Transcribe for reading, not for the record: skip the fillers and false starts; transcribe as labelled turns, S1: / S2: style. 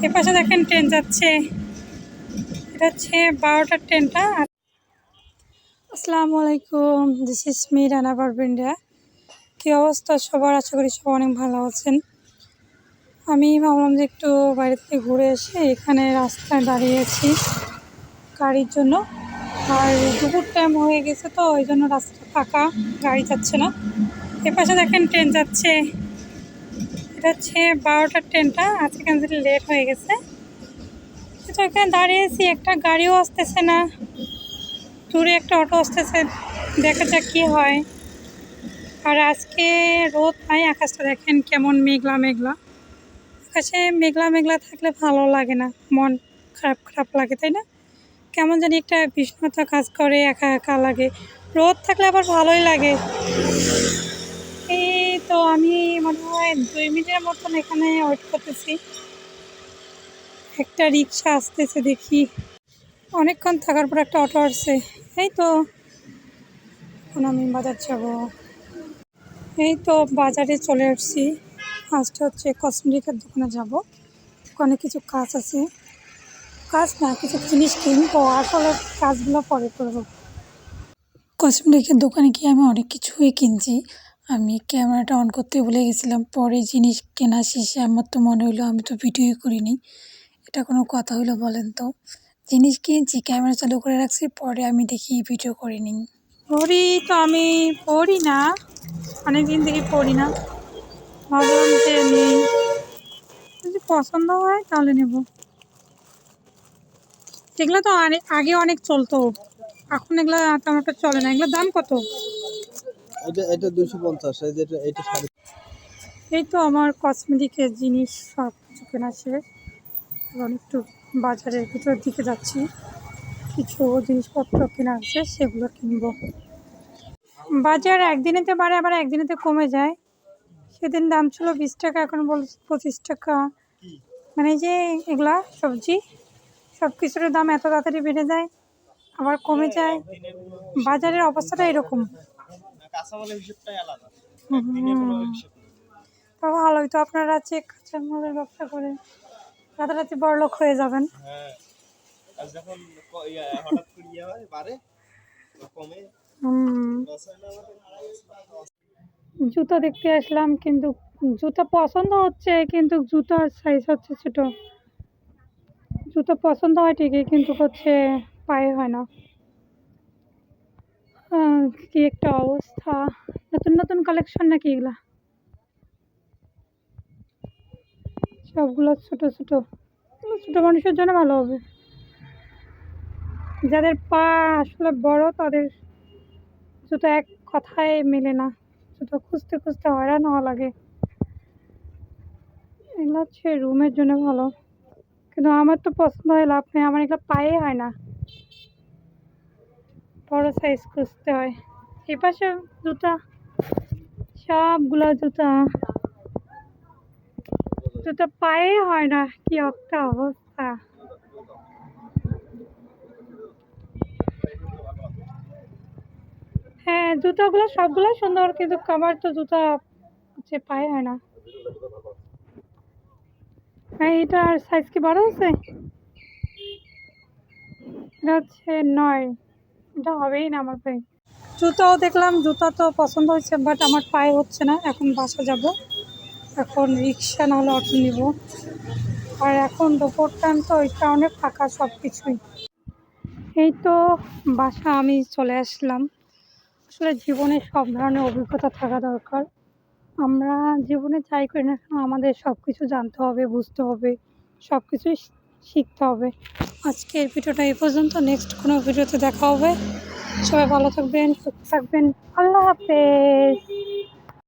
S1: এপাশে দেখেন ট্রেন যাচ্ছে, এটা হচ্ছে 12টার ট্রেনটা। আসসালামু আলাইকুম, দিস ইজ মি রানা পারভিন্ডিয়া। কী অবস্থা সবার? আশা করি সবাই অনেক ভালো আছেন। আমি ভাবলাম যে একটু বাইরে থেকে ঘুরে এসে এখানে রাস্তায় দাঁড়িয়েছি গাড়ির জন্য। আর দুপুর টাইম হয়ে গেছে তো ওই জন্য রাস্তা ফাঁকা, গাড়ি যাচ্ছে না। এপাশে দেখেন ট্রেন যাচ্ছে, এটা হচ্ছে 12টার ট্রেনটা। আজকে কেন লেট হয়ে গেছে, তো এখানে দাঁড়িয়েছি, একটা গাড়িও আসতেছে না, দূরে একটা অটো আসতেছে, দেখা যাক কি হয়। আর আজকে রোদ নাই, আকাশটা দেখেন কেমন মেঘলা মেঘলা। আকাশে মেঘলা মেঘলা থাকলে ভালো লাগে না, মন খারাপ খারাপ লাগে, তাই না? কেমন জানি একটা বিষণ্ণতা কাজ করে, একা একা লাগে। রোদ থাকলে আবার ভালোই লাগে। এই তো আমি মনে হয় 2 মিনিটের মতন এখানে ওয়েট করতেছি, একটা রিক্সা আসতেছে দেখি। অনেকক্ষণ থাকার পর একটা অটো আসছে। এই তো এখন আমি বাজার যাব। এই তো বাজারে চলে আসছি। ফার্স্টে হচ্ছে কসমেটিকের দোকানে যাব, ওখানে কিছু কাজ আছে, কাজ না কিছু জিনিস কিনবো, আসলে কাজগুলো পরে করবো। কসমেটিকের দোকানে গিয়ে আমি অনেক কিছুই কিনছি। আমি ক্যামেরাটা অন করতে ভুলে গেছিলাম, পরে জিনিস কেনা শেষে আমার তো মনে হলো আমি তো ভিডিওই করিনি। এটা কোনো কথা হলো বলেন তো? জিনিস কিনছি, ক্যামেরা চালু করে রাখছি, পরে আমি দেখি ভিডিও করিনি। পড়ি তো আমি পড়ি না, অনেকদিন থেকে পড়ি না, ভাবলাম যে নেই, যদি পছন্দ হয় তাহলে নেব। এগুলো তো আগে অনেক চলতো, এখন এগুলো তেমন একটা চলে না। এগুলোর দাম কত?
S2: এটা 250।
S1: এই তো আমার কসমেটিকের জিনিস সব কিছু কেনা শেষ, এবং একটু বাজারের ভিতরের দিকে যাচ্ছি, কিছু জিনিসপত্র কেনা আছে সেগুলো কিনবো। বাজার একদিনেতে বাড়ে আবার একদিনেতে কমে যায়। সেদিন দাম ছিল 20 টাকা, এখন বল 25 টাকা। মানে যে এগুলা সবজি সব কিছুর দাম এত তাড়াতাড়ি বেড়ে যায় আবার কমে যায়, বাজারের অবস্থাটা এরকম। তো ভালোই তো, আপনারা আছে কাঁচামালের ব্যবসা করে রাতারাতি বড়লোক হয়ে যাবেন। জুতো দেখতে আসলাম, কিন্তু জুতো পছন্দ হচ্ছে, কিন্তু জুতোর সাইজ হচ্ছে ছোট। জুতো পছন্দ হয় ঠিকই, কিন্তু হচ্ছে পায়ে হয় না। কি একটা অবস্থা! নতুন নতুন কালেকশন নাকি এগুলা? সবগুলো ছোট ছোট, ছোট মানুষের জন্য ভালো হবে। যাদের পা আসলে বড় তাদের জুতো এক কথায় মেলে না, জুতো খুঁজতে খুঁজতে হয়রান হওয়া লাগে। এগুলো হচ্ছে রুমের জন্য ভালো, কিন্তু আমার তো পছন্দ হয় লাভ নেই, আমার এগুলো পায়ে হয় না, বড় সাইজ খুঁজতে হয়। এপাশে জুতা, সবগুলো জুতা, জুতা পায়ে হয় না, কি একটা অবস্থা! হ্যাঁ, জুতাগুলো সবগুলো সুন্দর, কিন্তু আমার তো জুতা হচ্ছে পায়ে হয় না। হ্যাঁ, এটার সাইজ কি বড় হচ্ছে? এটা হচ্ছে 9, এটা হবেই না আমার পায়ে। জুতাও দেখলাম, জুতা তো পছন্দ হয়েছে, বাট আমার পায়ে হচ্ছে না। এখন বাসা যাব, এখন রিক্সা নাহলে অটো নিব। আর এখন দুপুর টাইম তো ওই কারণে ফাঁকা সব কিছুই। এই তো বাসা আমি চলে আসলাম। আসলে জীবনে সব ধরনের অভিজ্ঞতা থাকা দরকার। আমরা জীবনে যাই করি না কেন আমাদের সব কিছু জানতে হবে, বুঝতে হবে, সব কিছুই শিখতে হবে। আজকের ভিডিওটা এই পর্যন্ত, নেক্সট কোনো ভিডিওতে দেখা হবে। সবাই ভালো থাকবেন, সুস্থ থাকবেন, আল্লাহ হাফেজ।